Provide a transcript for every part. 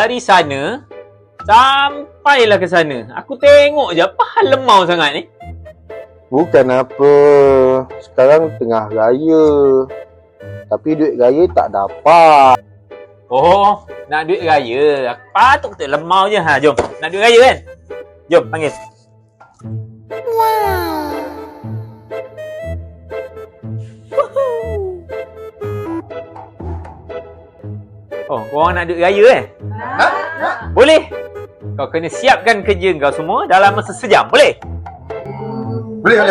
dari sana sampailah ke sana. Aku tengok je apa hal lemau sangat ni. Bukan apa. Sekarang tengah raya. Tapi duit raya tak dapat. Oh, nak duit raya. Aku patut kata lemau je. Ha, jom. Nak duit raya kan? Jom, panggil. Oh, korang nak duit raya eh? Boleh. Kau kena siapkan kerja kau semua dalam masa sejam. Boleh? Boleh.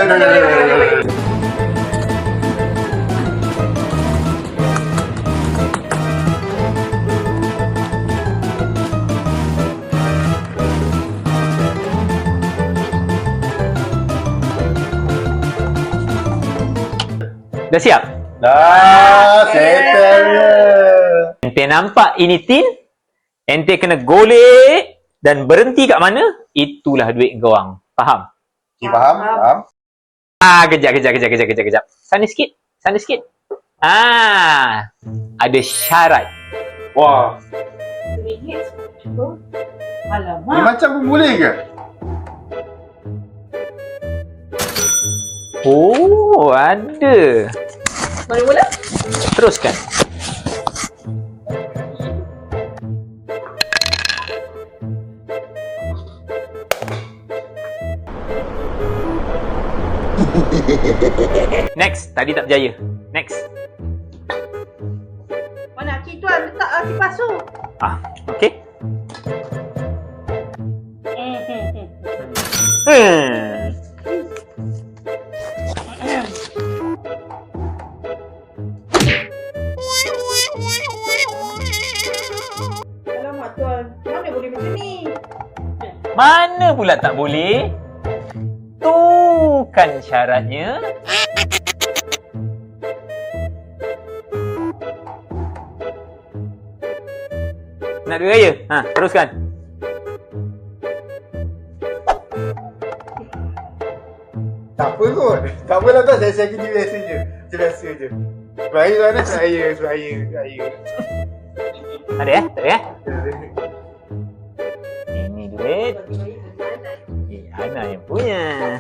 Dah siap? Dah, settle. Ente nampak ini tin? Ente kena golek dan berhenti kat mana? Itulah duit korang. Faham? Faham? Kejap. Sana sikit. Ada syarat. Wah, Alamak. ni macam pun boleh ke? Oh, ada. Mari mula. Teruskan. Next. Tadi tak berjaya. Next. Mana Cik Tuan letak kipas tu? Okay. Alamak Tuan, mana boleh macam ni? Mana pula tak boleh? Tu kan syaratnya. Nak duit raya? Teruskan. Tak apa kot. Tak apalah tak, saya kerja biasa je. Macam biasa je. Raya mana? Raya. Ada ya? Tak ada ya? Ini duit. Ana yang punya.